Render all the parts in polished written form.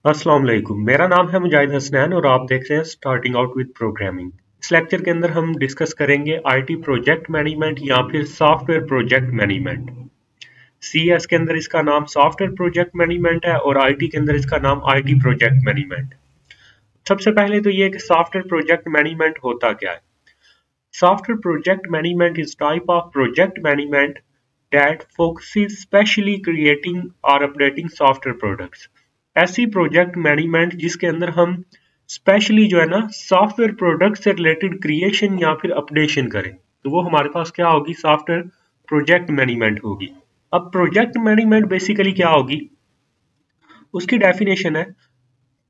अस्सलाम वालेकुम। मेरा नाम है मुजाहिद हसनैन और आप देख रहे हैं स्टार्टिंग आउट विद प्रोग्रामिंग। इस लेक्चर के अंदर हम डिस्कस करेंगे आईटी प्रोजेक्ट मैनेजमेंट या फिर सॉफ्टवेयर प्रोजेक्ट मैनेजमेंट। सीएस के अंदर इसका नाम सॉफ्टवेयर प्रोजेक्ट मैनेजमेंट है और आईटी के अंदर इसका नाम आईटी प्रोजेक्ट मैनेजमेंट। सबसे पहले तो ये कि सॉफ्टवेयर प्रोजेक्ट मैनेजमेंट होता क्या है। Software project management is type of project management that focuses specially creating or updating software products। ऐसी प्रोजेक्ट मैनेजमेंट जिसके अंदर हम स्पेशली जो है ना सॉफ्टवेयर प्रोडक्ट से रिलेटेड क्रिएशन या फिर अपडेशन करें, तो वो हमारे पास क्या होगी, सॉफ्टवेयर प्रोजेक्ट मैनेजमेंट होगी। अब प्रोजेक्ट मैनेजमेंट बेसिकली क्या होगी, उसकी डेफिनेशन है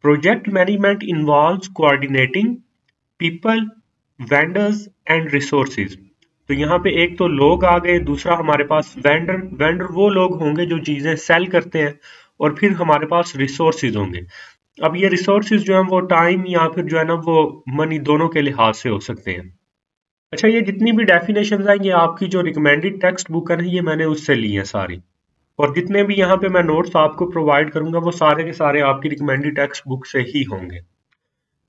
project management involves coordinating people, vendors and resources. तो यहाँ पे एक तो लोग आ गए, दूसरा हमारे पास वेंडर वो लोग होंगे जो चीजें सेल करते हैं, और फिर हमारे पास रिसोर्सेज होंगे। अब ये रिसोर्सेज जो है वो टाइम या फिर जो है ना वो मनी दोनों के लिहाज से हो सकते हैं। अच्छा, ये जितनी भी डेफिनेशंस हैं ये आपकी जो रिकमेंडेड टेक्स्ट बुक है ये मैंने उससे ली है सारी, और जितने भी यहाँ पे मैं नोट्स आपको प्रोवाइड करूंगा वो सारे के सारे आपकी रिकमेंडेड टेक्स्ट बुक से ही होंगे।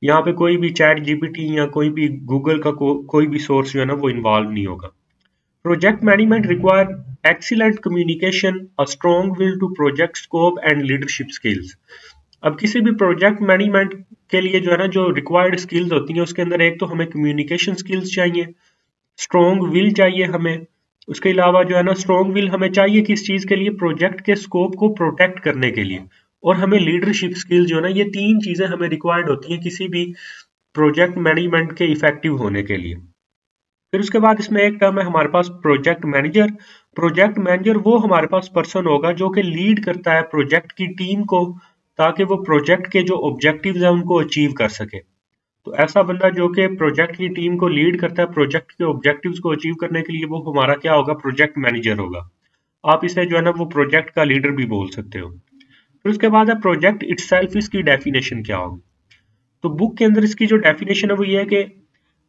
यहाँ पे कोई भी चैट जीपीटी या कोई भी गूगल का कोई भी सोर्स जो है ना वो इन्वॉल्व नहीं होगा। Project management require excellent communication, a strong will to project scope and leadership skills। अब किसी भी प्रोजेक्ट मैनेजमेंट के लिए जो है ना जो रिक्वायर्ड स्किल्स होती हैं उसके अंदर एक तो हमें कम्युनिकेशन स्किल्स चाहिए, स्ट्रॉन्ग विल चाहिए हमें, उसके अलावा जो है ना स्ट्रॉन्ग विल हमें चाहिए किस चीज के लिए, प्रोजेक्ट के स्कोप को प्रोटेक्ट करने के लिए, और हमें लीडरशिप स्किल जो है ना ये तीन चीजें हमें रिक्वायर्ड होती हैं किसी भी प्रोजेक्ट मैनेजमेंट के इफेक्टिव होने के लिए। फिर उसके बाद इसमें एक टर्म है हमारे पास प्रोजेक्ट मैनेजर। प्रोजेक्ट मैनेजर वो हमारे पास पर्सन होगा जो कि लीड करता है प्रोजेक्ट की टीम को, ताकि वो प्रोजेक्ट के जो ऑब्जेक्टिव्स हैं उनको अचीव कर सके। तो ऐसा बंदा जो कि प्रोजेक्ट की टीम को लीड करता है प्रोजेक्ट के ऑब्जेक्टिव्स को अचीव करने के लिए, वो हमारा क्या होगा, प्रोजेक्ट मैनेजर होगा। आप इसे जो है ना वो प्रोजेक्ट का लीडर भी बोल सकते हो। फिर उसके बाद है प्रोजेक्ट इटसेल्फ, इसकी डेफिनेशन क्या होगी। तो बुक के अंदर इसकी जो डेफिनेशन है वो ये है कि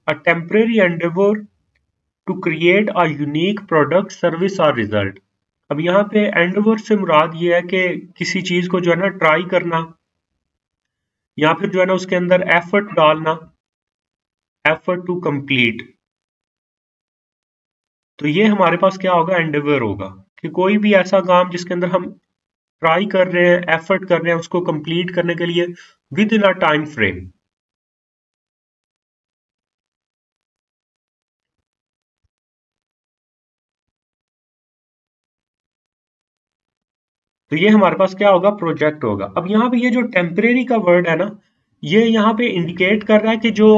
a temporary endeavour to create a unique product, service और रिजल्ट। अब यहाँ पे एंडेवर से मुराद ये है कि किसी चीज को जो है ना ट्राई करना, या फिर जो है ना उसके अंदर एफर्ट डालना, एफर्ट टू कंप्लीट। तो ये हमारे पास क्या होगा, एंडेवर होगा, कि कोई भी ऐसा काम जिसके अंदर हम ट्राई कर रहे हैं, एफर्ट कर रहे हैं उसको कंप्लीट करने के लिए with in a time frame. तो ये हमारे पास क्या होगा, प्रोजेक्ट होगा। अब यहाँ पे ये जो टेम्परेरी का वर्ड है ना, ये यहाँ पे इंडिकेट कर रहा है कि जो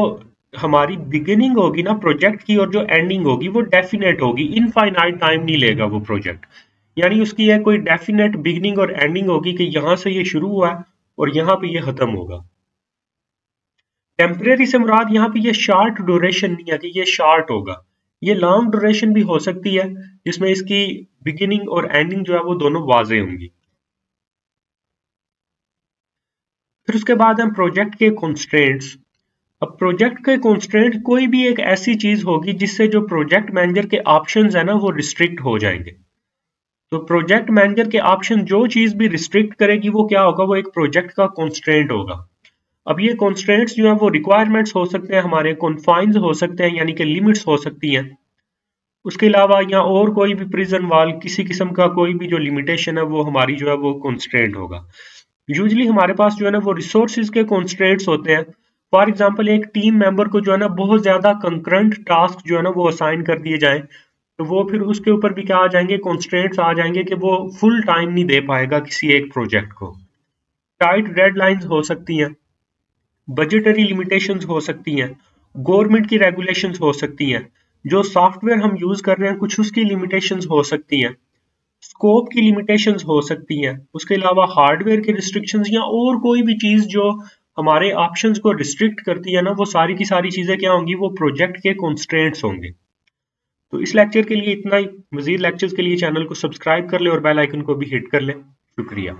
हमारी बिगिनिंग होगी ना प्रोजेक्ट की और जो एंडिंग होगी वो डेफिनेट होगी, इनफाइनाइट टाइम नहीं लेगा वो प्रोजेक्ट। यानी उसकी है कोई डेफिनेट बिगिनिंग और एंडिंग होगी कि यहाँ से ये शुरू हुआ है और यहाँ पे ये खत्म होगा। टेम्परेरी से मुराद यहाँ पे ये शॉर्ट ड्यूरेशन नहीं है कि ये शॉर्ट होगा, ये लॉन्ग ड्यूरेशन भी हो सकती है जिसमें इसकी बिगिनिंग और एंडिंग जो है वो दोनों वाजे होंगी। फिर उसके बाद हम प्रोजेक्ट के कॉन्स्ट्रेंट्स। अब प्रोजेक्ट के कॉन्स्ट्रेंट कोई भी एक ऐसी चीज होगी जिससे जो प्रोजेक्ट मैनेजर के ऑप्शंस है ना वो रिस्ट्रिक्ट हो जाएंगे। तो प्रोजेक्ट मैनेजर के ऑप्शन जो चीज भी रिस्ट्रिक्ट करेगी वो क्या होगा, वो एक प्रोजेक्ट का कॉन्स्ट्रेंट होगा। अब ये कॉन्स्ट्रेंट्स जो है वो रिक्वायरमेंट्स हो सकते हैं, हमारे कॉन्फाइंस हो सकते हैं यानी कि लिमिट्स हो सकती हैं। उसके अलावा या और कोई भी प्रिजन वाल, किसी किस्म का कोई भी जो लिमिटेशन है वो हमारी जो है वो कॉन्स्ट्रेंट होगा। यूजली हमारे पास जो है ना वो रिसोर्सेज के कॉन्स्ट्रेंट्स होते हैं। फॉर एग्जांपल एक टीम मेंबर को जो है ना बहुत ज्यादा कंकरेंट टास्क जो है ना वो असाइन कर दिए जाएं, तो वो फिर उसके ऊपर भी क्या आ जाएंगे, कॉन्स्ट्रेंट्स आ जाएंगे कि वो फुल टाइम नहीं दे पाएगा किसी एक प्रोजेक्ट को। टाइट डेडलाइंस हो सकती हैं, बजटरी लिमिटेशंस हो सकती हैं, गवर्नमेंट की रेगुलेशंस हो सकती हैं, जो सॉफ्टवेयर हम यूज कर रहे हैं कुछ उसकी लिमिटेशंस हो सकती हैं, स्कोप की लिमिटेशंस हो सकती हैं, उसके अलावा हार्डवेयर की रिस्ट्रिक्शंस या और कोई भी चीज जो हमारे ऑप्शंस को रिस्ट्रिक्ट करती है ना, वो सारी की सारी चीजें क्या होंगी, वो प्रोजेक्ट के कॉन्स्ट्रेंट्स होंगे। तो इस लेक्चर के लिए इतना ही। मजीद लेक्चर्स के लिए चैनल को सब्सक्राइब कर ले और बेल आइकन को भी हिट कर ले। शुक्रिया।